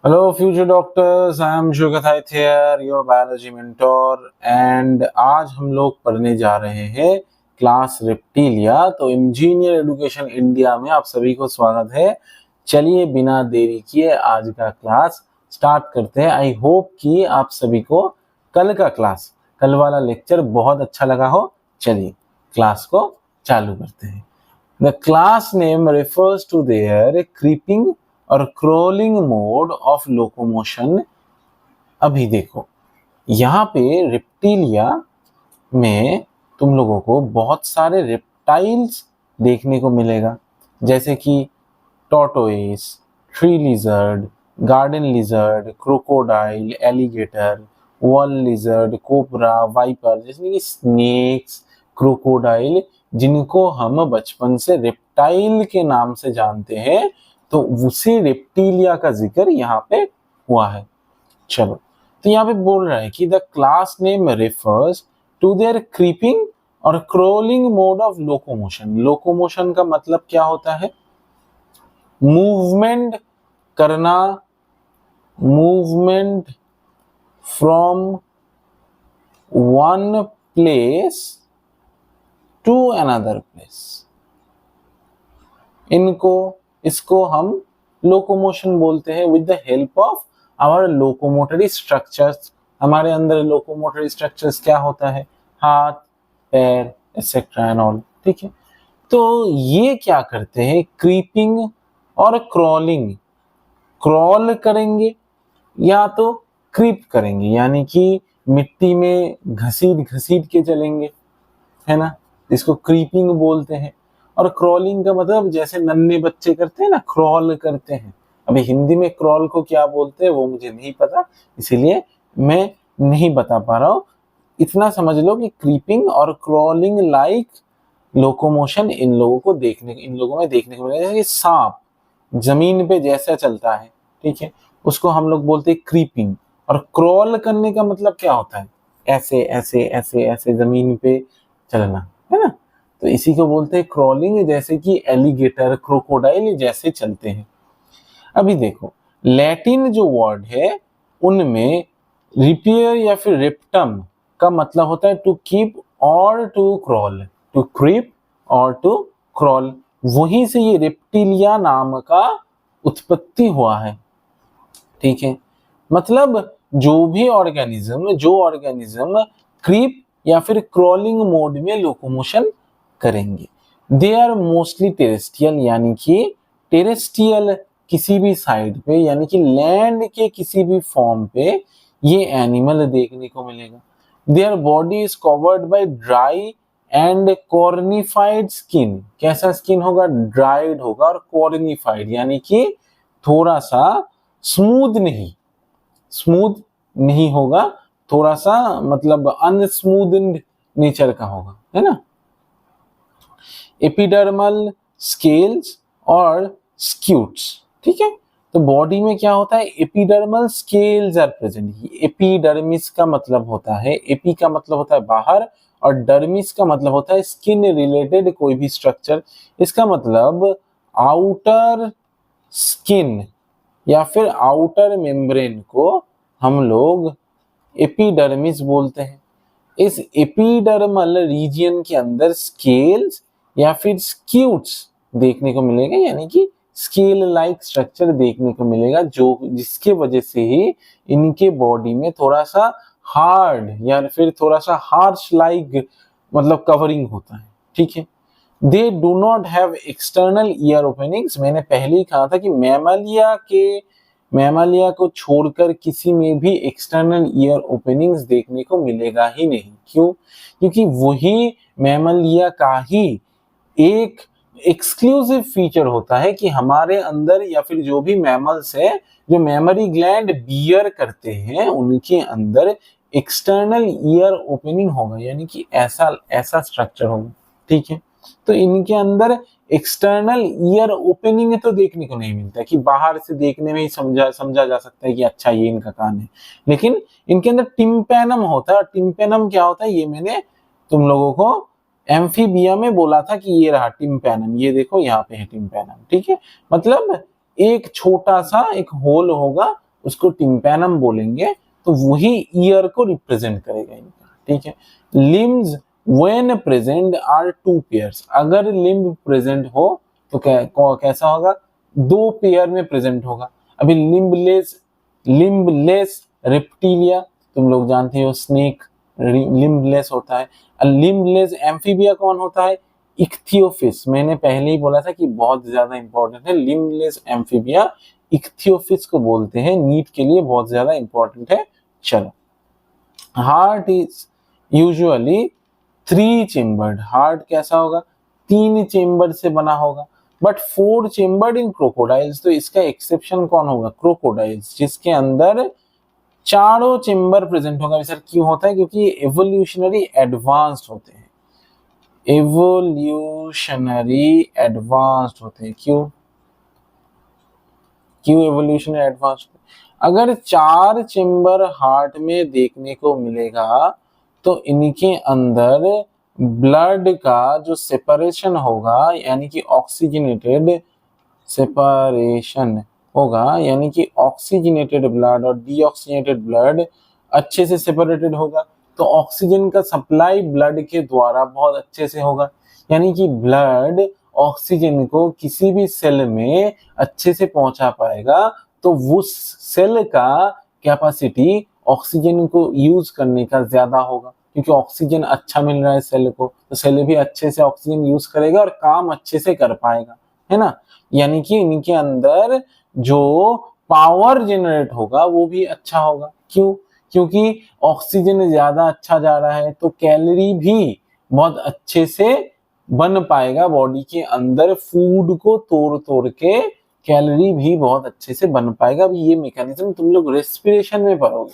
Hello, future doctors. I am Shugataith here, your biology mentor. And आज हम लोग पढ़ने जा रहे हैं क्लास रेप्टिलिया। तो इंजीनियर एजुकेशन इंडिया में आप सभी को स्वागत है। चलिए बिना देरी किए आज का क्लास स्टार्ट करते हैं। आई होप कि आप सभी को कल वाला लेक्चर बहुत अच्छा लगा हो। चलिए क्लास को चालू करते हैं। The class name refers to their creeping और crawling mode of locomotion। अभी देखो यहाँ पे रेप्टिलिया में तुम लोगों को बहुत सारे रेप्टाइल्स देखने को मिलेगा, जैसे कि tortoise, tree lizard, garden lizard, crocodile, alligator, wall lizard, cobra, viper, जैसे कि स्नेक्स, क्रोकोडाइल, जिनको हम बचपन से रेप्टाइल के नाम से जानते हैं। तो उसी रेप्टिलिया का जिक्र यहाँ पे हुआ है। चलो, तो यहाँ पे बोल रहा है कि the class name refers to their creeping और crawling mode of locomotion. Locomotion का मतलब क्या होता है? मूवमेंट करना, movement from one place to another place. इसको हम लोकोमोशन बोलते हैं with the help of our locomotory structures. हमारे अंदर लोकोमोटरी स्ट्रक्चर्स क्या होता है? हाथ, पैर, एक्सेट्रा एंड ऑल। ठीक है, तो ये क्या करते हैं? क्रीपिंग और क्रॉलिंग। क्रॉल करेंगे या तो क्रीप करेंगे, यानी कि मिट्टी में घसीट घसीट के चलेंगे, है ना, इसको क्रीपिंग बोलते हैं। और क्रॉलिंग का मतलब जैसे नन्हे बच्चे करते हैं ना, क्रॉल करते हैं। अभी हिंदी में क्रॉल को क्या बोलते हैं वो मुझे नहीं पता, इसीलिए मैं नहीं बता पा रहा हूं। इतना समझ लो कि क्रीपिंग और क्रॉलिंग लाइक लोकोमोशन इन लोगों में देखने को मिलेगा। जैसे सांप जमीन पे जैसा चलता है, ठीक है, उसको हम लोग बोलते हैं क्रीपिंग। और क्रॉल करने का मतलब क्या होता है? ऐसे ऐसे ऐसे ऐसे जमीन पे चलना, है ना, तो इसी को बोलते हैं क्रॉलिंग। जैसे कि एलिगेटर, क्रोकोडाइल जैसे चलते हैं। अभी देखो, लैटिन जो वर्ड है उनमें रिपेयर या फिर रेप्टम का मतलब होता है टू कीप और टू क्रॉल, टू क्रीप और टू क्रॉल। वहीं से ये रेप्टिलिया नाम का उत्पत्ति हुआ है। ठीक है, मतलब जो ऑर्गेनिज्म क्रीप या फिर क्रॉलिंग मोड में लोकोमोशन करेंगे, दे आर मोस्टली टेरेस्ट्रियल, यानी कि टेरेस्ट्रियल किसी भी साइड पे, यानी कि लैंड के किसी भी फॉर्म पे ये एनिमल देखने को मिलेगा। Their body is covered by dry and cornified skin. कैसा स्किन होगा? ड्राइड होगा और कॉर्निफाइड, यानी कि थोड़ा सा स्मूथ नहीं होगा, थोड़ा सा मतलब अनस्मूथ्ड नेचर का होगा, है ना। एपिडर्मल, स्केल्स और स्क्यूट्स। ठीक है, तो बॉडी में क्या होता है? Epidermal scales are present. Epidermis का मतलब होता है, एपी का मतलब होता है बाहर और डर्मिस का मतलब होता है स्किन रिलेटेड कोई भी स्ट्रक्चर। इसका मतलब आउटर स्किन या फिर आउटर मेम्ब्रेन को हम लोग एपिडर्मिस बोलते हैं। इस एपिडर्मल रीजियन के अंदर स्केल्स या फिर स्क्यूट्स देखने को मिलेगा, यानी कि स्केल लाइक स्ट्रक्चर देखने को मिलेगा, जो जिसके वजह से ही इनके बॉडी में थोड़ा सा हार्ड या फिर थोड़ा सा हार्श लाइक मतलब कवरिंग होता है। ठीक है, they do not have external ear openings. मैंने पहले ही कहा था कि मैमालिया को छोड़कर किसी में भी एक्सटर्नल ईयर ओपनिंग्स देखने को मिलेगा ही नहीं। क्यों? क्योंकि वही मैमालिया का ही एक एक्सक्लूसिव फीचर होता है कि हमारे अंदर या फिर जो भी मैमल्स है जो मेमोरी ग्लैंड बियर करते हैं उनके अंदर एक्सटर्नल ईयर ओपनिंग होगा, यानी कि ऐसा स्ट्रक्चर होगा। ठीक है, तो इनके अंदर एक्सटर्नल ईयर ओपनिंग तो देखने को नहीं मिलता कि बाहर से देखने में ही समझा जा सकता है कि अच्छा ये इनका कान है, लेकिन इनके अंदर टिम्पैनम होता है। और टिम्पैनम क्या होता है ये मैंने तुम लोगों को एम्फीबिया में बोला था कि ये रहा टिम्पैनम, ये देखो यहाँ पे है टिम्पैनम। ठीक है, मतलब एक छोटा सा एक होल होगा, उसको टिम्पैनम बोलेंगे, तो वही ईयर को रिप्रेजेंट करेगा इनका, ठीक है। Limbs when present are 2 pairs, अगर लिम्ब प्रेजेंट हो तो कैसा होगा, 2 पेयर में प्रेजेंट होगा। अभी लिम्बलेस रेप्टिलिया, तुम लोग जानते हो स्नेक लिम्बलेस होता है। लिम्बलेस एम्फीबिया कौन होता है, इक्थियोफिस। मैंने पहले ही बोला था कि बहुत ज्यादा इंपॉर्टेंट है, लिम्बलेस एम्फीबिया इक्थियोफिस को बोलते हैं, नीट के लिए बहुत ज्यादा इंपॉर्टेंट है। चलो, heart is usually 3 chambered, heart कैसा होगा, 3 चेम्बर से बना होगा, बट 4 चेम्बर्ड इन क्रोकोडाइल्स, तो इसका एक्सेप्शन कौन होगा, क्रोकोडाइल्स, जिसके अंदर चारों चेम्बर प्रेजेंट होगा। सर क्यों होता है, क्योंकि एवोल्यूशनरी एडवांस्ड होते हैं, एवोल्यूशनरी एडवांस्ड होते हैं। क्यों एवोल्यूशनरी एडवांस्ड, अगर 4 चेम्बर हार्ट में देखने को मिलेगा तो इनके अंदर ब्लड का जो सेपरेशन होगा, यानी कि ऑक्सीजनेटेड सेपरेशन होगा, यानी कि ऑक्सीजनेटेड ब्लड और डीऑक्सीजनेटेड ब्लड अच्छे से सेपरेटेड होगा, तो ऑक्सीजन का सप्लाई ब्लड के द्वारा बहुत अच्छे से होगा, यानी कि ब्लड ऑक्सीजन को किसी भी सेल में अच्छे से पहुंचा पाएगा, तो उस सेल का कैपेसिटी ऑक्सीजन को यूज करने का ज्यादा होगा, क्योंकि ऑक्सीजन अच्छा मिल रहा है सेल को, तो सेल भी अच्छे से ऑक्सीजन यूज करेगा और काम अच्छे से कर पाएगा, है ना। यानी कि इनके अंदर जो पावर जनरेट होगा वो भी अच्छा होगा। क्यों, क्योंकि ऑक्सीजन ज्यादा अच्छा जा रहा है, तो कैलोरी भी बहुत अच्छे से बन पाएगा बॉडी के अंदर, फूड को तोड़ तोड़ के कैलोरी भी बहुत अच्छे से बन पाएगा। अभी ये मैकेनिज्म तुम लोग रेस्पिरेशन में पढ़ोगे,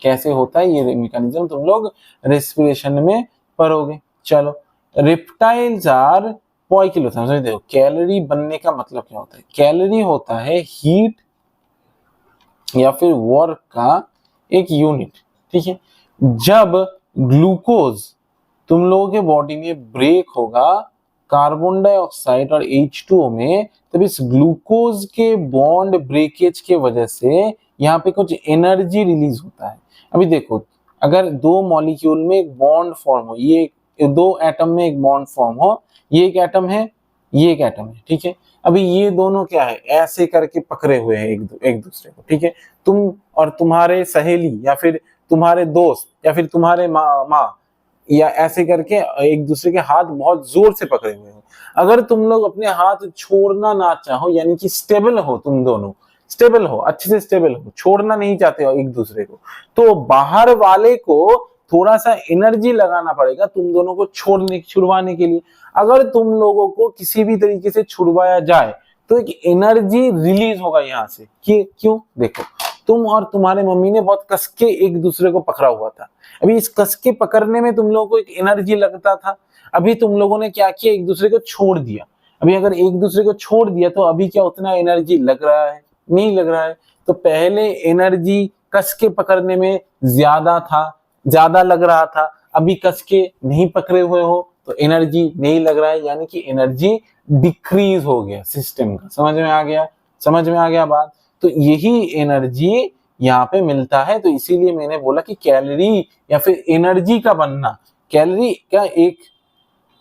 कैसे होता है ये मैकेनिज्म तुम लोग रेस्पिरेशन में पढ़ोगे। चलो, रेप्टाइल्स आर पोइकिलोथर्म्स, देखो कैलोरी बनने का मतलब क्या होता है, कैलोरी होता है हीट या फिर वर्क का एक यूनिट, ठीक है। जब ग्लूकोज तुम लोगों के बॉडी में ब्रेक होगा कार्बन डाइऑक्साइड और H2O में, तब इस ग्लूकोज के बॉन्ड ब्रेकेज के वजह से यहाँ पे कुछ एनर्जी रिलीज होता है। अभी देखो, अगर 2 मॉलिक्यूल में एक बॉन्ड फॉर्म हो, ये 2 एटम में एक बॉन्ड फॉर्म हो, ये एक एटम है, ये एक एटम है, ठीक है। अभी ये दोनों क्या है, ऐसे करके पकड़े हुए हैं एक दूसरे को, ठीक है। तुम और तुम्हारे सहेली या फिर तुम्हारे दोस्त या फिर तुम्हारे माँ या ऐसे करके एक दूसरे के हाथ बहुत जोर से पकड़े हुए हो। अगर तुम लोग अपने हाथ छोड़ना ना चाहो, यानी कि स्टेबल हो, तुम दोनों स्टेबल हो, अच्छे से स्टेबल हो, छोड़ना नहीं चाहते हो एक दूसरे को, तो बाहर वाले को थोड़ा सा एनर्जी लगाना पड़ेगा तुम दोनों को छुड़वाने के लिए। अगर तुम लोगों को किसी भी तरीके से छुड़वाया जाए तो एक एनर्जी रिलीज होगा यहाँ से। क्यों, देखो, तुम और तुम्हारे मम्मी ने बहुत कस के एक दूसरे को पकड़ा हुआ था, अभी इस कस के पकड़ने में तुम लोगों को एक एनर्जी लगता था, अभी तुम लोगों ने क्या किया, एक दूसरे को छोड़ दिया। अभी अगर एक दूसरे को छोड़ दिया तो अभी क्या उतना एनर्जी लग रहा है, नहीं लग रहा है। तो पहले एनर्जी कस के पकड़ने में ज्यादा लग रहा था, अभी कस के नहीं पकड़े हुए हो तो एनर्जी नहीं लग रहा है, यानी कि एनर्जी डिक्रीज हो गया सिस्टम का। समझ में आ गया बात। तो यही एनर्जी यहाँ पे मिलता है, तो इसीलिए मैंने बोला कि कैलोरी या फिर एनर्जी का बनना, कैलोरी का एक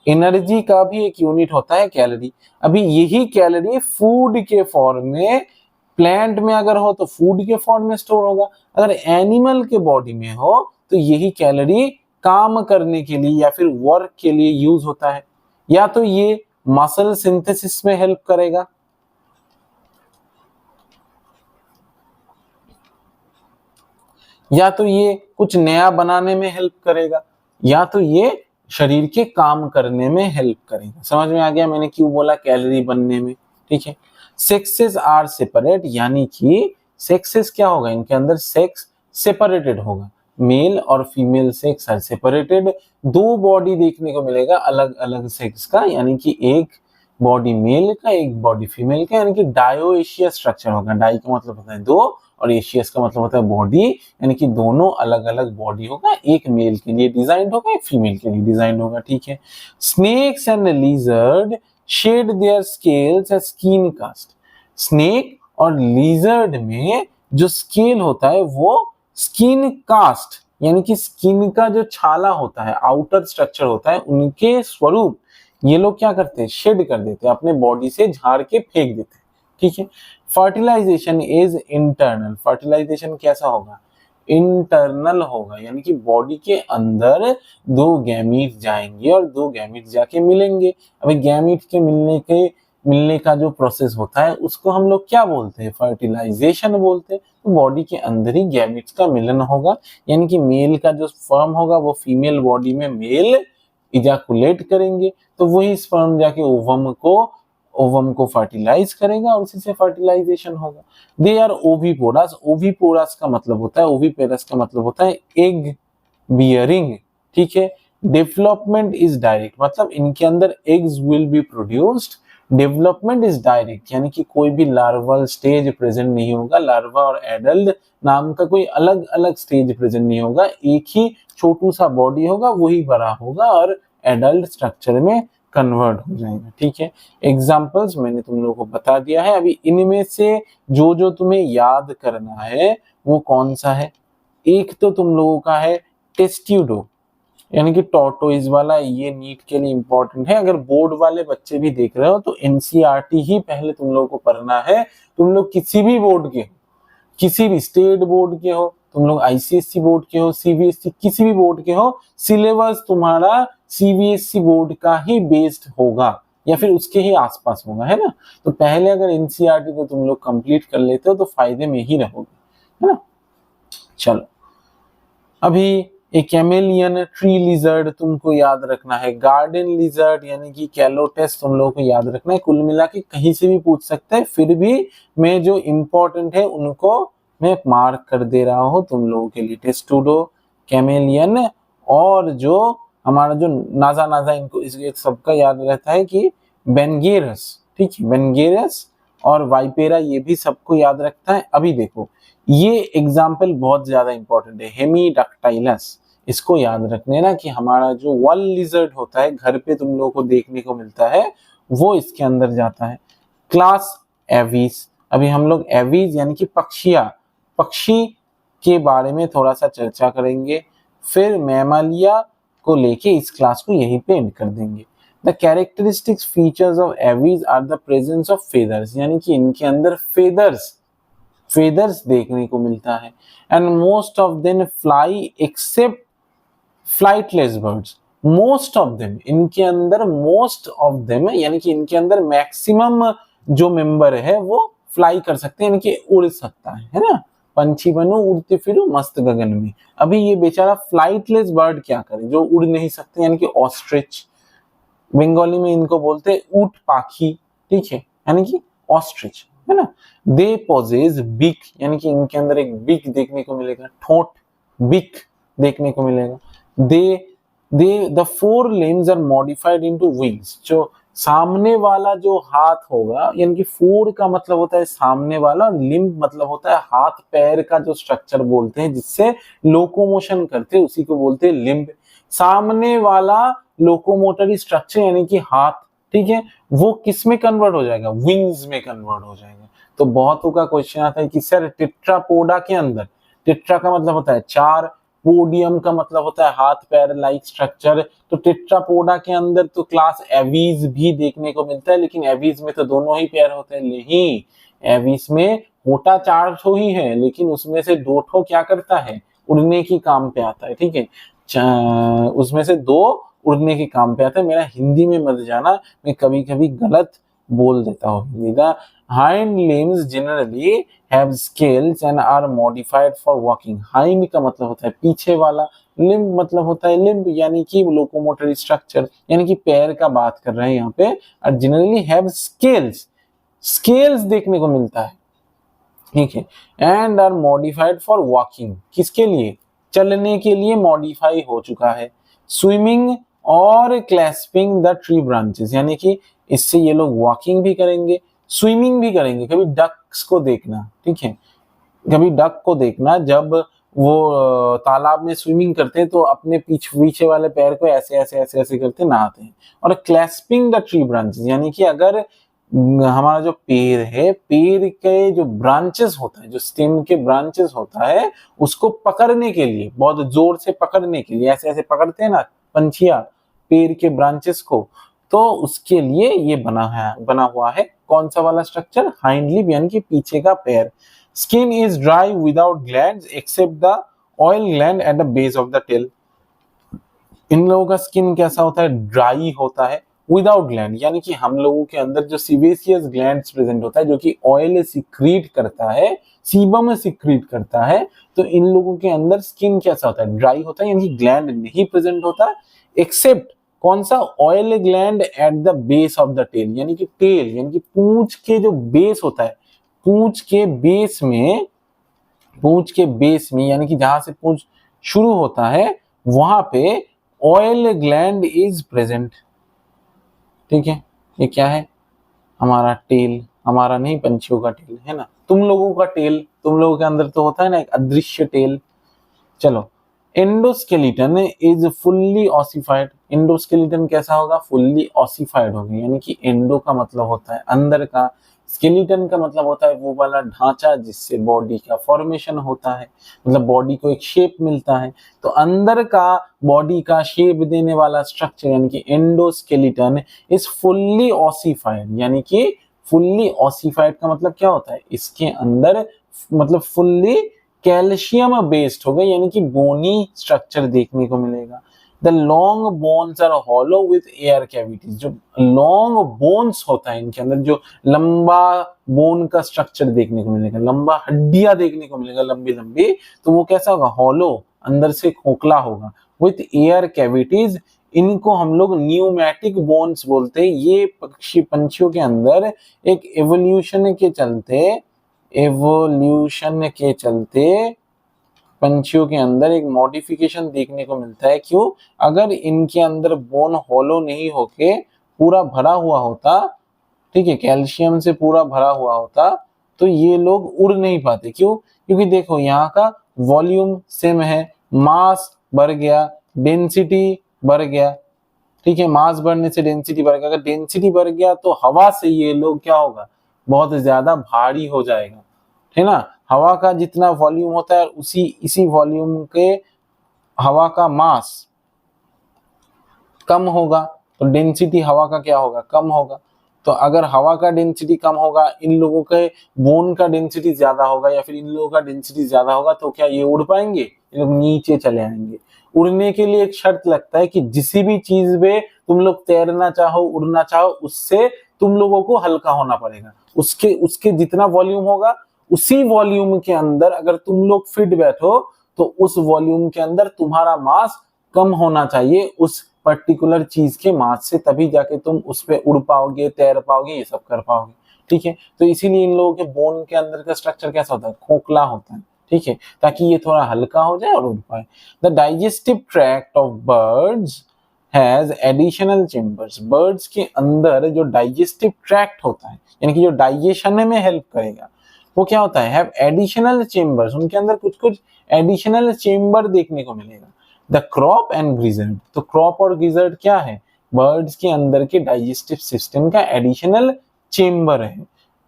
एनर्जी का भी एक यूनिट होता है कैलोरी। अभी यही कैलोरी फूड के फॉर्म में, प्लांट में अगर हो तो फूड के फॉर्म में स्टोर होगा, अगर एनिमल के बॉडी में हो तो यही कैलोरी काम करने के लिए या फिर वर्क के लिए यूज होता है। या तो ये मसल सिंथेसिस में हेल्प करेगा, या तो ये कुछ नया बनाने में हेल्प करेगा, या तो ये शरीर के काम करने में हेल्प करेगा। समझ में आ गया मैंने क्यों बोला कैलोरी बनने में, ठीक है। सेक्सेस आर सेपरेट, यानी कि सेक्सेस क्या होगा, इनके अंदर सेक्स सेपरेटेड होगा, मेल और female sex are separated. 2 body देखने को मिलेगा अलग अलग सेक्स का, यानी कि एक बॉडी मेल का, एक बॉडी फीमेल का, यानी कि डायोएशियस स्ट्रक्चर होगा। डाई का मतलब होता है 2 और एशियस का मतलब होता है बॉडी, यानी कि दोनों अलग अलग बॉडी होगा, एक मेल के लिए डिजाइन होगा, एक फीमेल के लिए डिजाइन होगा, ठीक है। Snakes and lizard shed their scales as skin cast, snake और लिजर्ड में जो स्केल होता है वो स्किन कास्ट यानी कि स्किन का जो छाला होता है, आउटर स्ट्रक्चर होता है, उनके स्वरूप ये लोग क्या करते हैं, शेड कर देते हैं, अपने बॉडी से झाड़ के फेंक देते हैं। ठीक है। Fertilization is internal. फर्टिलाइजेशन कैसा होगा, इंटरनल होगा, यानी कि बॉडी के अंदर दो गैमीट जाएंगे और दो गैमीट जाके मिलेंगे। अभी गैमीट के मिलने का जो प्रोसेस होता है उसको हम लोग क्या बोलते हैं, फर्टिलाइजेशन बोलते हैं। तो बॉडी के अंदर ही गैमीट्स का मिलन होगा, यानी कि मेल का जो स्पर्म होगा वो फीमेल बॉडी में मेल इजैकुलेट करेंगे, तो वही स्पर्म जाके ओवम को फर्टिलाइज करेगा और उसी से फर्टिलाइजेशन होगा। दे आर ओविपोरस। ओविपोरस का मतलब होता है, ओविपेरस का मतलब होता है एग बियरिंग। ठीक है। डेवलपमेंट इज डायरेक्ट, मतलब इनके अंदर eggs will be produced. Development is direct, यानी कि कोई भी लार्वल स्टेज प्रेजेंट नहीं होगा। लार्वा और एडल्ट नाम का कोई अलग अलग स्टेज प्रेजेंट नहीं होगा, एक ही छोटू सा बॉडी होगा, वही बड़ा होगा और एडल्ट स्ट्रक्चर में कन्वर्ट हो जाएगा। ठीक है। एग्जाम्पल्स मैंने तुम लोगों को बता दिया है। अभी इनमें से जो जो तुम्हें याद करना है वो कौन सा है, एक तो तुम लोगों का है टेस्ट्यूडो, यानी कि टॉर्टोइज वाला, ये नीट के लिए इंपॉर्टेंट है। अगर बोर्ड वाले बच्चे भी देख रहे हो तो एनसीईआरटी ही पहले तुम लोगों को पढ़ना है। तुम लोग किसी भी बोर्ड के, किसी भी स्टेट बोर्ड के हो, तुम लोग आईसीएससी बोर्ड के हो, सीबीएसई, किसी भी बोर्ड के हो, सिलेबस तुम्हारा सीबीएसई बोर्ड का ही बेस्ड होगा या फिर उसके ही आसपास होगा, है ना। तो पहले अगर एनसीईआरटी को तुम लोग कंप्लीट कर लेते हो तो फायदे में ही रहोगे, है ना। चलो, अभी एक कैमेलियन, ट्री लिजर्ड तुमको याद रखना है, गार्डन लिजर्ड यानी कि कैलोटेस तुम लोगों को याद रखना है। कुल मिला के कहीं से भी पूछ सकते हैं, फिर भी मैं जो इम्पोर्टेंट है उनको मैं मार्क कर दे रहा हूँ तुम लोगों के लिए। टेस्टूडो, कैमेलियन और जो हमारा जो नाजा इनको इस सबका याद रहता है कि बेनगेरस। ठीक है, बेनगेरस और वाइपेरा, ये भी सबको याद रखता है। अभी देखो ये एग्जाम्पल बहुत ज्यादा इंपॉर्टेंट है, हेमीडक्टाइलस, इसको याद रखने ना कि हमारा जो वॉल लिजर्ड होता है घर पे तुम लोगों को देखने को मिलता है वो इसके अंदर जाता है। क्लास एविस, अभी हम लोग एविस यानी कि पक्षी के बारे में थोड़ा सा चर्चा करेंगे, फिर मैमालिया को लेके इस क्लास को यहीं पे एंड कर देंगे। The characteristics features of Aves are the presence of feathers, यानी कि इनके अंदर फेदर्स देखने को मिलता है। And most of them fly except flightless birds. Most of them, इनके अंदर मोस्ट ऑफ देम यानी कि इनके अंदर मैक्सिमम जो मेंबर है वो फ्लाई कर सकते हैं, यानी कि उड़ सकता है ना। पंछी बनो उड़ते फिरो मस्त गगन में। अभी ये बेचारा फ्लाइटलेस बर्ड क्या करे जो उड़ नहीं सकते, यानी कि ऑस्ट्रिच, बंगाली में इनको बोलते हैं ऊंट पाखी। ठीक है, यानी कि ऑस्ट्रिच, है ना। दे पोजेस बिक, यानी कि इनके अंदर एक बिक देखने को मिलेगा, ठोंठ, बिक देखने को मिलेगा। The fore limbs are modified into wings, जो सामने वाला जो हाथ होगा, यानी कि फोर का मतलब होता है सामने वाला और लिम्ब मतलब होता है हाथ पैर का जो स्ट्रक्चर बोलते हैं जिससे लोकोमोशन करते हैं, उसी को बोलते हैं लिम्ब। सामने वाला लोकोमोटरी स्ट्रक्चर यानी कि हाथ, ठीक है, वो किस में कन्वर्ट हो जाएगा, विंग्स में कन्वर्ट हो जाएगा। तो बहुतों का क्वेश्चन आता है कि सर टेट्रापोडा के अंदर, टेट्रा का मतलब होता है चार, पोडियम का मतलब होता है हाथ पैर लाइक स्ट्रक्चर, तो टेट्रापोडा के अंदर तो क्लास एवीज भी देखने को मिलता है, लेकिन एवीज में तो दोनों ही पैर होते हैं। नहीं, एवीज में होता चार ठो ही है, लेकिन उसमें से दो ठो क्या करता है, उड़ने की काम पे आता है। ठीक है, उसमें से दो उड़ने के काम पे आता है। मेरा हिंदी में मत जाना, मैं कभी कभी गलत बोल देता हूँ। The hind limbs generally have scales and are modified for walking. Hind का मतलब होता है पीछे वाला, लिम्ब मतलब होता है लिम्ब यानी कि लोकोमोटरी स्ट्रक्चर, यानी कि पैर का बात कर रहे हैं यहाँ पे। और जनरली हैव स्केल्स देखने को मिलता है, ठीक है। And are modified for walking, किसके लिए, चलने के लिए मॉडिफाई हो चुका है। स्विमिंग और क्लैस्पिंग द ट्री ब्रांचेस, यानी कि इससे ये लोग वॉकिंग भी करेंगे, स्विमिंग भी करेंगे। कभी डक्स को देखना, ठीक है, कभी डक को देखना जब वो तालाब में स्विमिंग करते हैं तो अपने पीछे वाले पैर को ऐसे ऐसे ऐसे ऐसे करते नहाते हैं। और क्लैस्पिंग द ट्री ब्रांचेस, यानी कि अगर हमारा जो पेड़ है, पेड़ के जो ब्रांचेस होता है, जो स्टेम के ब्रांचेस होता है, उसको पकड़ने के लिए, बहुत जोर से पकड़ने के लिए, ऐसे ऐसे पकड़ते हैं ना पंछियां पेड़ के ब्रांचेस को, तो उसके लिए ये बना हुआ है कौन सा वाला स्ट्रक्चर, हाइंड लिब यानी कि पीछे का पैर। Skin is dry without glands except the oil gland at the base of the tail. इन लोगों का स्किन कैसा होता है, ड्राई होता है विदाउट ग्लैंड, यानी कि हम लोगों के अंदर जो सीबेसियस ग्लैंड्स प्रेजेंट होता है जो कि ऑयल सिक्रीट करता है, सीबम सिक्रीट करता है, तो इन लोगों के अंदर स्किन कैसा होता है, ड्राई होता है, यानी कि ग्लैंड नहीं प्रेजेंट होता, एक्सेप्ट कौन सा, oil gland at the base of the tail, यानी कि टेल यानी कि पूंछ के जो बेस होता है, पूंछ के बेस में यानी कि जहां से पूंछ शुरू होता है वहां पे ऑयल ग्लैंड इज प्रेजेंट। ठीक है, ये क्या है, हमारा टेल, हमारा नहीं पंछियों का टेल है ना, तुम लोगों का टेल, तुम लोगों के अंदर तो होता है ना एक अदृश्य टेल। चलो, endoskeleton is fully ossified. Endoskeleton कैसा होगा, फुल्ली ऑसिफाइड होगा, यानी कि एंडो का मतलब होता है अंदर का, स्केलेटन का मतलब होता है वो वाला ढांचा जिससे बॉडी का फॉर्मेशन होता है, मतलब बॉडी को एक शेप मिलता है, तो अंदर का बॉडी का शेप देने वाला स्ट्रक्चर यानी कि एंडोस्केलेटन इज फुल्ली ऑसिफाइड, यानी कि फुल्ली ऑसिफाइड का मतलब क्या होता है, इसके अंदर मतलब फुल्ली कैल्शियम बेस्ड होगा, यानी कि बोनी स्ट्रक्चर देखने को मिलेगा। The long bones are hollow with air cavities. जो लॉन्ग बोन्स होता है इनके अंदर, जो लंबा बोन का स्ट्रक्चर देखने को मिलेगा, लंबा हड्डियां देखने को मिलेगा लंबी लंबी, तो वो कैसा होगा, हॉलो, अंदर से खोखला होगा, विथ एयर कैविटीज। इनको हम लोग न्यूमैटिक बोन्स बोलते हैं। ये पंछियों के अंदर एक एवोल्यूशन के चलते पंछियों के अंदर एक मॉडिफिकेशन देखने को मिलता है। क्यों, अगर इनके अंदर बोन हॉलो नहीं होके पूरा भरा हुआ होता, ठीक है, कैल्शियम से पूरा भरा हुआ होता, तो ये लोग उड़ नहीं पाते। क्यों, क्योंकि देखो यहाँ का वॉल्यूम सेम है, मास बढ़ गया, डेंसिटी बढ़ गया, ठीक है, मास बढ़ने से डेंसिटी बढ़ गया, अगर डेंसिटी बढ़ गया तो हवा से ये लोग क्या होगा, बहुत ज्यादा भारी हो जाएगा, है ना। हवा का जितना वॉल्यूम होता है इसी वॉल्यूम के हवा का मास कम होगा, तो डेंसिटी हवा का क्या होगा, कम होगा। तो अगर हवा का डेंसिटी कम होगा, इन लोगों के बोन का डेंसिटी ज्यादा होगा, या फिर इन लोगों का डेंसिटी ज्यादा होगा, तो क्या ये उड़ पाएंगे, ये लोग नीचे चले आएंगे। उड़ने के लिए एक शर्त लगता है कि जिस भी चीज पे तुम लोग तैरना चाहो, उड़ना चाहो, उससे तुम लोगों को हल्का होना पड़ेगा। उसके जितना वॉल्यूम होगा, उसी वॉल्यूम के अंदर अगर तुम लोग फिट बैठो, तो उस वॉल्यूम के अंदर तुम्हारा मास कम होना चाहिए उस पर्टिकुलर चीज के मास से, तभी जाके तुम उस पे उड़ पाओगे, तैर पाओगे, ये सब कर पाओगे। ठीक है, तो इसीलिए इन लोगों के बोन के अंदर का स्ट्रक्चर कैसा होता है, खोखला होता है, ठीक है, ताकि ये थोड़ा हल्का हो जाए और उड़ पाए। The digestive tract of birds has additional chambers. Birds के अंदर जो डाइजेस्टिव ट्रैक्ट होता है, यानी कि जो डाइजेशन में हेल्प करेगा, वो क्या होता है, हैव एडिशनल चेम्बर्स। उनके अंदर कुछ कुछ एडिशनल चेम्बर देखने को मिलेगा। The crop and gizzard. तो क्रॉप और गिजर्ड क्या है, बर्ड्स के अंदर के डाइजेस्टिव सिस्टम का एडिशनल चेम्बर है।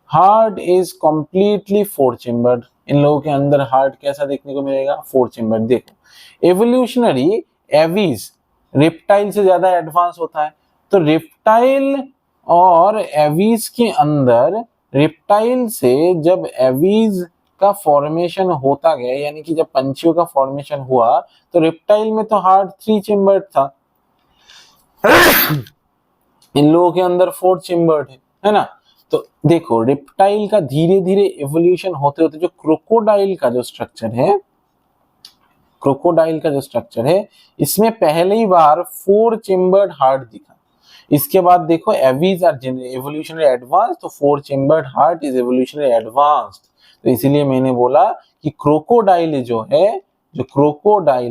Heart is completely 4 chamber. इन लोगों के अंदर हार्ट कैसा देखने को मिलेगा, 4 चेम्बर। देखो, एवोल्यूशनरी एवीज रेप्टाइल से ज्यादा एडवांस होता है, तो रेप्टाइल और एवीज के अंदर, रेप्टाइल से जब एवीज का फॉर्मेशन होता गया, यानी कि जब पंछियों का फॉर्मेशन हुआ, तो रेप्टाइल में तो हार्ट 3 चेम्बर था, इन लोगों के अंदर 4 चेम्बर है ना। तो देखो, रेप्टाइल का धीरे धीरे एवोल्यूशन होते होते जो क्रोकोडाइल का जो स्ट्रक्चर है, इसमें पहली बार 4 चेम्बर्ड हार्ट दिखा। इसके बाद देखो, एवीज आर एवोल्यूशनरी एडवांस, तो 4 chambered heart is evolutionary advanced. तो इसीलिए मैंने बोला कि क्रोकोडाइल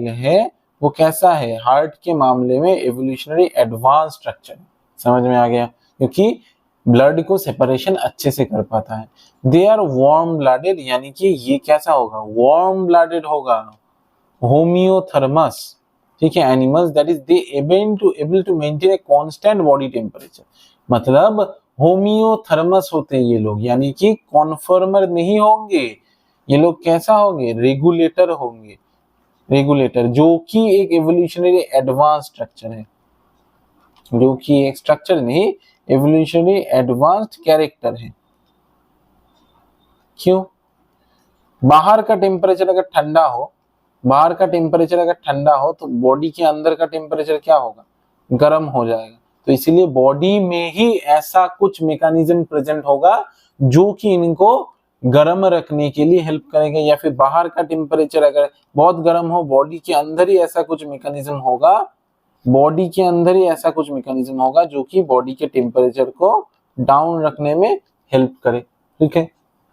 है वो कैसा है, हार्ट के मामले में एवोल्यूशनरी एडवांस स्ट्रक्चर है। समझ में आ गया, क्योंकि ब्लड को सेपरेशन अच्छे से कर पाता है। दे आर वार्म ब्लडेड, यानी कि ये कैसा होगा, वार्म ब्लडेड होगा, होमियोथर्मस, ठीक है, animals that is they able to maintain a constant body temperature. मतलब होमियोथर्मस होते हैं ये लोग, यानी कि कॉन्फर्मर नहीं होंगे, ये लोग कैसा होंगे, रेगुलेटर होंगे, रेगुलेटर, जो कि एक एवोल्यूशनरी एडवांस स्ट्रक्चर है, जो कि एक स्ट्रक्चर नहीं, एवोल्यूशनरी एडवांस्ड कैरेक्टर है। क्यों? बाहर का टेम्परेचर अगर ठंडा हो, बाहर का टेम्परेचर अगर ठंडा हो तो बॉडी के अंदर का टेम्परेचर क्या होगा, गर्म हो जाएगा। तो इसीलिए बॉडी में ही ऐसा कुछ मैकेनिज्म प्रेजेंट होगा जो कि इनको गर्म रखने के लिए हेल्प करेगा, या फिर बाहर का टेम्परेचर अगर बहुत गर्म हो, बॉडी के अंदर ही ऐसा कुछ मैकेनिज्म होगा, बॉडी के अंदर ही ऐसा कुछ मैकेनिज्म होगा जो कि बॉडी के टेम्परेचर को डाउन रखने में हेल्प करे। ठीक है,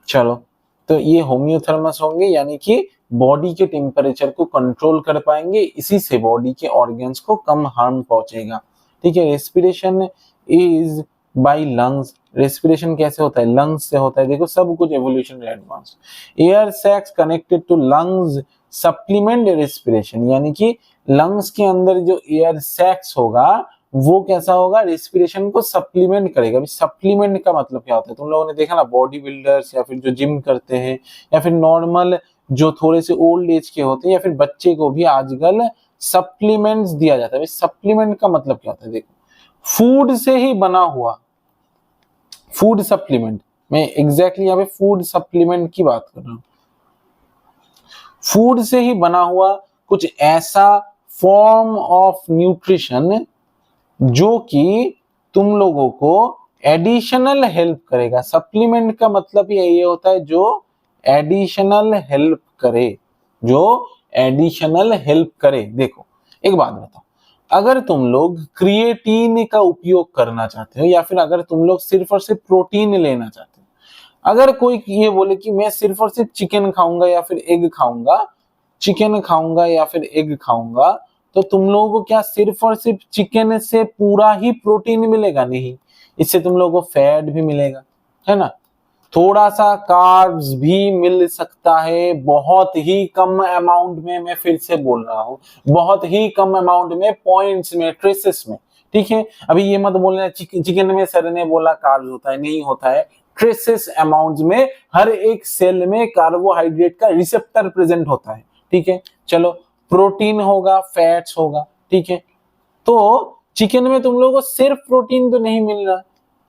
चलो, तो ये होम्योथर्मस होंगे, यानी कि बॉडी के टेम्परेचर को कंट्रोल कर पाएंगे, इसी से बॉडी के ऑर्गन्स को कम हार्म पहुंचेगा। ठीक है, respiration is by lungs, respiration कैसे होता है, लंग्स से होता है। देखो सब कुछ evolution advance. Air sacs connected to lungs supplement respiration, यानी कि लंग्स के अंदर जो एयर सैक्स होगा वो कैसा होगा, रेस्पिरेशन को सप्लीमेंट करेगा। अभी सप्लीमेंट का मतलब क्या होता है, तुम लोगों ने देखा ना, बॉडी बिल्डर्स या फिर जो जिम करते हैं या फिर नॉर्मल जो थोड़े से ओल्ड एज के होते हैं या फिर बच्चे को भी आजकल सप्लीमेंट्स दिया जाता है। सप्लीमेंट का मतलब क्या होता है, देखो फूड से ही बना हुआ, फूड सप्लीमेंट, मैं एग्जैक्टली यहाँ पे फूड सप्लीमेंट की बात कर रहा हूँ। फूड से ही बना हुआ कुछ ऐसा फॉर्म ऑफ न्यूट्रिशन जो कि तुम लोगों को एडिशनल हेल्प करेगा। सप्लीमेंट का मतलब ये होता है जो एडिशनल हेल्प करे, जो एडिशनल हेल्प करे। देखो एक बात बताओ, अगर तुम लोग क्रिएटिन का उपयोग करना चाहते हो या फिर अगर तुम लोग सिर्फ और सिर्फ प्रोटीन लेना चाहते हो, अगर कोई ये बोले कि मैं सिर्फ और सिर्फ चिकन खाऊंगा या फिर एग खाऊंगा, चिकन खाऊंगा या फिर एग खाऊंगा, तो तुम लोगों को क्या सिर्फ और सिर्फ चिकन से पूरा ही प्रोटीन मिलेगा? नहीं, इससे तुम लोगों को फैट भी मिलेगा, है ना, थोड़ा सा कार्ब्स भी मिल सकता है, बहुत ही कम अमाउंट में, मैं फिर से बोल रहा हूं, बहुत ही कम अमाउंट में, पॉइंट्स में, ट्रेसेस में। ठीक है, अभी ये मत बोलना चिकन में सर ने बोला कार्ब्स होता है, नहीं होता है, ट्रेसेस अमाउंट में, हर एक सेल में कार्बोहाइड्रेट का रिसेप्टर प्रेजेंट होता है। ठीक है, चलो, प्रोटीन होगा, फैट्स होगा। ठीक है, तो चिकन में तुम लोगों को सिर्फ प्रोटीन तो नहीं मिल रहा,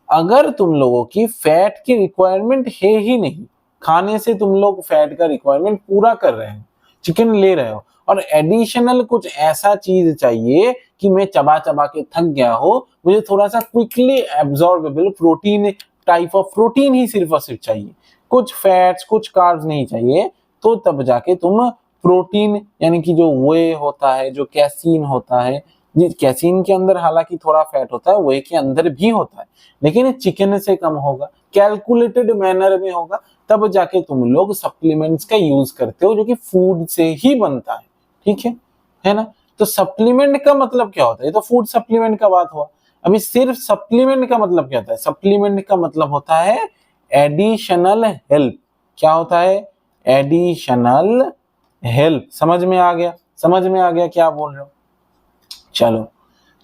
अगर तुम लोगों की फैट की रिक्वायरमेंट है ही नहीं, खाने से तुम लोग फैट का रिक्वायरमेंट पूरा कर रहे हैं, चिकन ले रहे हो, और एडिशनल कुछ ऐसा चीज चाहिए कि मैं चबा चबा के थक गया हो, मुझे थोड़ा सा quickly absorbable protein, type of protein ही सिर्फ और सिर्फ चाहिए, कुछ फैट्स कुछ कार्ब्स नहीं चाहिए, तो तब जाके तुम प्रोटीन, यानी कि जो वे होता है, जो कैसीन होता है, कैसीन के अंदर हालांकि थोड़ा फैट होता है, वे के अंदर भी होता है, लेकिन चिकन से कम होगा, कैलकुलेटेड मैनर में होगा, तब जाके तुम लोग सप्लीमेंट्स का यूज करते हो जो कि फूड से ही बनता है। ठीक है ना, तो सप्लीमेंट का मतलब क्या होता है, ये तो फूड सप्लीमेंट का बात हुआ। अभी सिर्फ सप्लीमेंट का मतलब क्या होता है, सप्लीमेंट का मतलब होता है एडिशनल हेल्प। क्या होता है, एडिशनल हेल्प। समझ में आ गया, समझ में आ गया क्या बोल रहे हो? चलो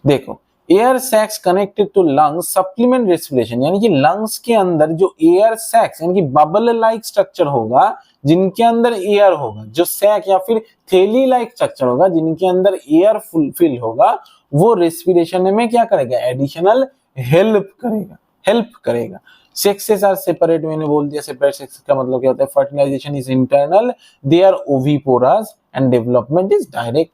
देखो, air sacs connected to lungs supplement respiration, यानी कि लंग्स के अंदर जो एयर सैक्स यानी कि बबल लाइक स्ट्रक्चर होगा, जिनके अंदर एयर होगा, जो सैक या फिर थैली लाइक स्ट्रक्चर होगा जिनके अंदर एयर फुलफिल होगा, वो रेस्पिरेशन में क्या करेगा, एडिशनल हेल्प करेगा, हेल्प करेगा। सेक्सेस आर सेपरेट, मैंने बोल दिया सेपरेट सेक्स का मतलब क्या होता है, fertilization is internal, they are oviparous and development is direct.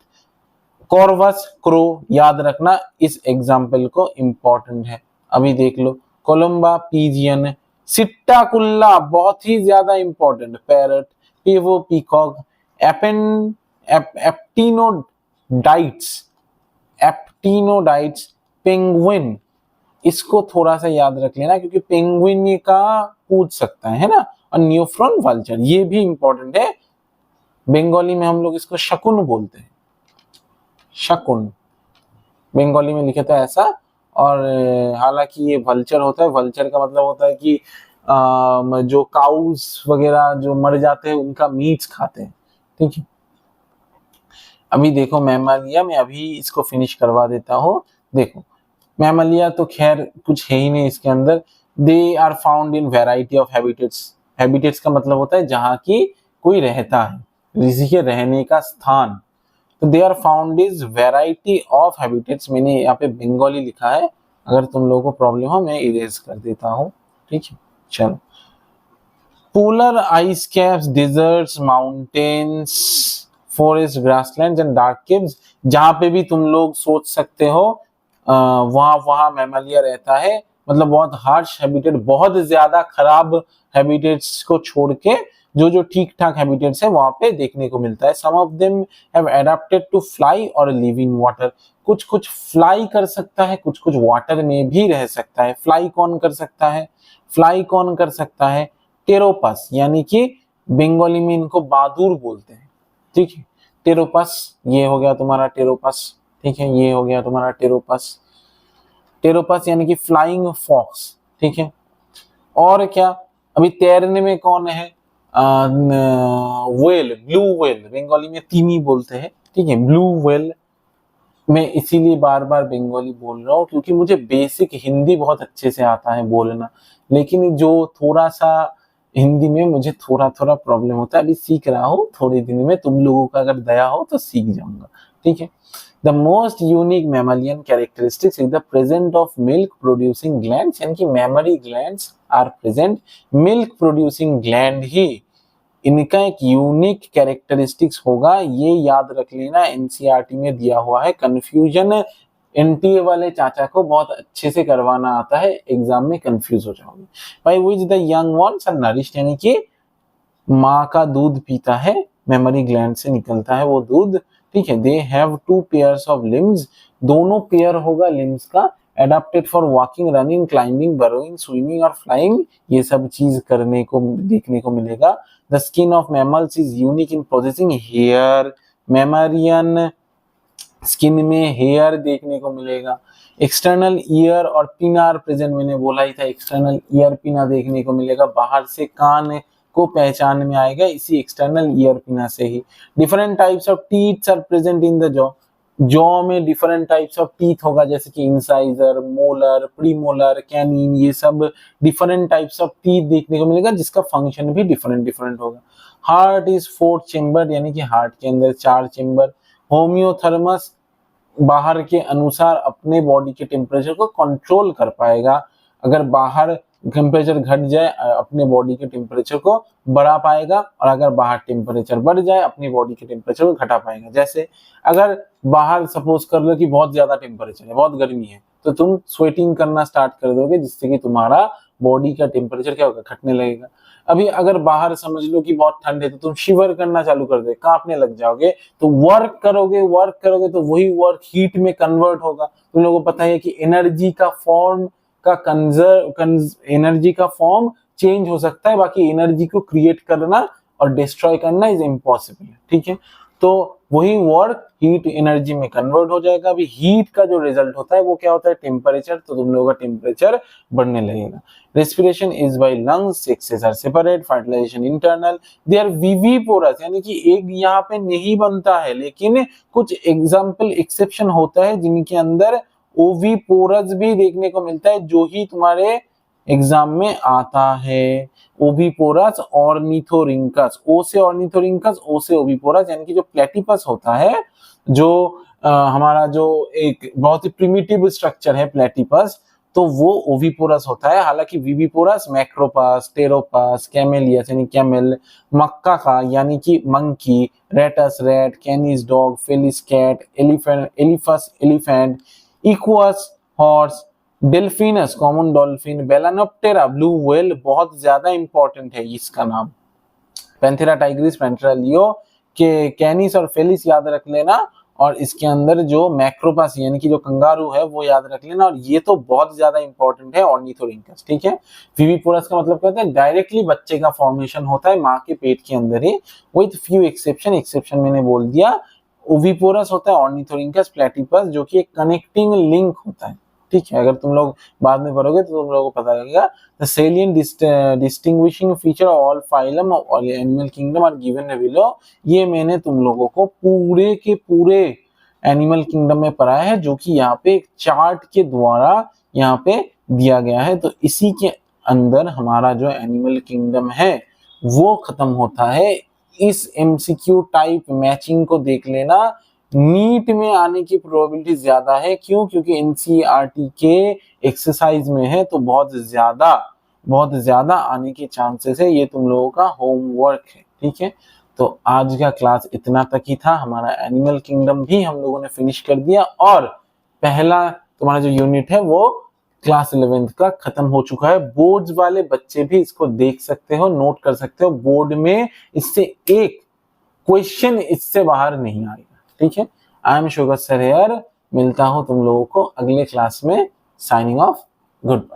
Corvus crow, याद रखना इस एग्जाम्पल को, इंपॉर्टेंट है। अभी देख लो, कोलंबा पीजियन, सिट्टाकुल्ला बहुत ही ज्यादा इंपॉर्टेंट, पैरट, पेवो पीकॉक, एप्टिनोडाइट्स, एप्टिनोडाइट्स, पेंगुइन, इसको थोड़ा सा याद रख लेना क्योंकि पेंगुइन का पूछ सकता है ना, और न्यूफ्रॉन वल्चर, ये भी इंपॉर्टेंट है। बंगाली में हम लोग इसको शकुन बोलते हैं, शकुन बंगाली में लिखे था ऐसा, और हालांकि ये वल्चर होता है, वल्चर का मतलब होता है कि जो काउस वगैरह जो मर जाते हैं उनका मीट खाते हैं। ठीक है, अभी देखो मैमालिया, मैं अभी इसको फिनिश करवा देता हूँ। देखो मैमालिया तो खैर कुछ है ही नहीं इसके अंदर, they are found in variety of habitats. Habitats का मतलब होता है जहाँ की कोई रहता है, किसी के रहने का स्थान। तो they are found is variety of habitats. मैंने यहाँ पे बंगाली लिखा है, अगर तुम लोगों को प्रॉब्लम हो मैं इरेज कर देता हूँ, ठीक है। चलो, polar ice caps, deserts, mountains, forest, grasslands and dark caves, जहां पे भी तुम लोग सोच सकते हो वहां वहां मैमलिया रहता है। मतलब बहुत हार्श हैबिटेट, बहुत ज्यादा खराब हैबिटेट्स को छोड़ के जो जो ठीक ठाक हैबिटेट्स है वहां पे देखने को मिलता है। Some of them have adapted to fly और लिव इन वाटर। कुछ कुछ फ्लाई कर सकता है, कुछ कुछ वाटर में भी रह सकता है। फ्लाई कौन कर सकता है? फ्लाई कौन कर सकता है? टेरोपस, यानी कि बंगाली में इनको बादुर बोलते हैं, ठीक है। टेरोपस, ये हो गया तुम्हारा टेरोपस, ठीक है, ये हो गया तुम्हारा टेरोपस। टेरोपस यानी कि फ्लाइंग फॉक्स, ठीक है। और क्या, अभी तैरने में कौन है? व्हेल, ब्लू व्हेल, बंगाली में तिमी बोलते हैं, ठीक है, ब्लू व्हेल। मैं इसीलिए बार बार बंगाली बोल रहा हूँ क्योंकि मुझे बेसिक हिंदी बहुत अच्छे से आता है बोलना, लेकिन जो थोड़ा सा हिंदी में मुझे थोड़ा थोड़ा प्रॉब्लम होता है, अभी सीख रहा हूँ। थोड़े दिन में तुम लोगों का अगर दया हो तो सीख जाऊंगा, ठीक है। The most unique mammalian characteristics is the present of milk producing glands, यानी कि mammary glands are present. Milk producing gland ही इनका एक यूनिक कैरेक्टरिस्टिक्स होगा, ये याद रख लेना, एनसीईआरटी में दिया हुआ है। कंफ्यूजन एनटीए वाले चाचा को बहुत अच्छे से करवाना आता है, एग्जाम में कंफ्यूज हो जाओगे। भाई which the young ones are nourished, यानी कि माँ का दूध पीता है, मेमोरी ग्लैंड से निकलता है वो दूध, ठीक है। They have 2 pairs of limbs, दोनों पेयर होगा लिम्स का, adapted for walking, running, climbing, burrowing, swimming और फ्लाइंग, ये सब चीज करने को देखने को मिलेगा। The skin of mammals is unique in possessing hair, mammalian skin में हेयर देखने को मिलेगा। एक्सटर्नल ईयर और पिनार प्रेजेंट, मैंने बोला ही था, एक्सटर्नल ईयर पिना देखने को मिलेगा, बाहर से कान को पहचान में आएगा इसी एक्सटर्नल ईयर पिना से ही। Different types of teeths are present in the jaw, jaw में डिफरेंट टाइप्स ऑफ टीथ होगा, जैसे कि इंसाइजर, मोलर, प्रीमोलर, कैनिन, ये सब डिफरेंट टाइप्स ऑफ टीथ देखने को मिलेगा, जिसका फंक्शन भी डिफरेंट डिफरेंट होगा। हार्ट इज 4 चेम्बर, यानी कि हार्ट के अंदर 4 चेम्बर। होम्योथर्मस, बाहर के अनुसार अपने बॉडी के टेम्परेचर को कंट्रोल कर पाएगा। अगर बाहर टेम्परेचर घट जाए अपने बॉडी के टेम्परेचर को बढ़ा पाएगा, और अगर बाहर टेम्परेचर बढ़ जाए अपनी बॉडी के टेम्परेचर को घटा पाएगा। जैसे अगर बाहर सपोज कर लो कि बहुत ज्यादा टेम्परेचर है, बहुत गर्मी है, तो तुम स्वेटिंग करना स्टार्ट कर दोगे, जिससे कि तुम्हारा बॉडी का टेम्परेचर क्या होगा? घटने लगेगा। अभी अगर बाहर समझ लो कि बहुत ठंड है, तो तुम शिवर करना चालू कर दे, कांपने लग जाओगे, तो वर्क करोगे तो वही वर्क हीट में कन्वर्ट होगा। तुम लोगों को पता है कि एनर्जी का फॉर्म चेंज हो सकता है, बाकी एनर्जी को क्रिएट करना और डिस्ट्रॉय करना इज इम्पॉसिबल, ठीक है। तो वही वर्क हीट एनर्जी में कन्वर्ट हो जाएगा। अभी हीट का जो रिजल्ट होता है वो क्या होता है? टेम्परेचर, तो तुम लोगों का टेम्परेचर बढ़ने लगेगा। Respiration is by lungs, sexes are separate, fertilization internal, they are viviparous, यानी कि एक यहाँ पे नहीं बनता है, लेकिन कुछ एग्जाम्पल एक्सेप्शन होता है जिनके अंदर ओविपोरस भी देखने को मिलता है, जो ही तुम्हारे एग्जाम में आता है। ओविपोरस, ऑर्निथोरिंकस, ओ से ऑर्निथोरिंकस, ओ से ओविपोरस, यानी कि जो प्लेटिपस होता है, जो हमारा जो एक बहुत ही प्रिमिटिव स्ट्रक्चर है प्लेटिपस, तो वो ओविपोरस होता है। हालांकि विविपोरस मैक्रोपस, टेरोपस, कैमेलियस यानी कैमल, मक्का का यानी कि monkey, Rattus rat, Canis dog, Felis cat, Elephas elephant, Equus horse, Delphinus common dolphin, Balaenoptera blue whale, बहुत ज्यादा इंपॉर्टेंट है इसका नाम, पैंथेरा टाइग्रिस, पैंथेरा लियो के कैनिस और फेलिस याद रख लेना, और इसके अंदर जो मैक्रोपस यानी कि जो कंगारू है वो याद रख लेना, और ये तो बहुत ज्यादा इंपॉर्टेंट है ऑर्निथोरिंकस, ठीक है। विविपोरस का मतलब कहते हैं डायरेक्टली बच्चे का फॉर्मेशन होता है माँ के पेट के अंदर ही, विद फ्यू एक्सेप्शन मैंने बोल दिया। ओविपोरस होता है ऑर्निथोरिंकस, प्लेटिपस, जो कि एक कनेक्टिंग लिंक होता है, ठीक है। अगर तुम लोग बाद में पढ़ोगे तो तुम लोगों को पता लगेगा। The salient distinguishing feature of all phylum all animal kingdom are given below, ये मैंने तुम लोगों को पूरे के पूरे एनिमल किंगडम में पढ़ा है, जो कि यहाँ पे एक चार्ट के द्वारा यहाँ पे दिया गया है। तो इसी के अंदर हमारा जो एनिमल किंगडम है वो खत्म होता है। इस एमसीक्यू टाइप मैचिंग को देख लेना, नीट में आने की प्रोबेबिलिटी ज्यादा है। क्यों? क्योंकि एनसीईआरटी के एक्सरसाइज में है, तो बहुत ज्यादा आने के चांसेस है। ये तुम लोगों का होमवर्क है, ठीक है। तो आज का क्लास इतना तक ही था। हमारा एनिमल किंगडम भी हम लोगों ने फिनिश कर दिया और पहला तुम्हारा जो यूनिट है वो क्लास 11th का खत्म हो चुका है। बोर्ड्स वाले बच्चे भी इसको देख सकते हो, नोट कर सकते हो। बोर्ड में इससे एक क्वेश्चन इससे बाहर नहीं आएगा, ठीक है। I am Shugar sir here, मिलता हूं तुम लोगों को अगले क्लास में। Signing off, good bye.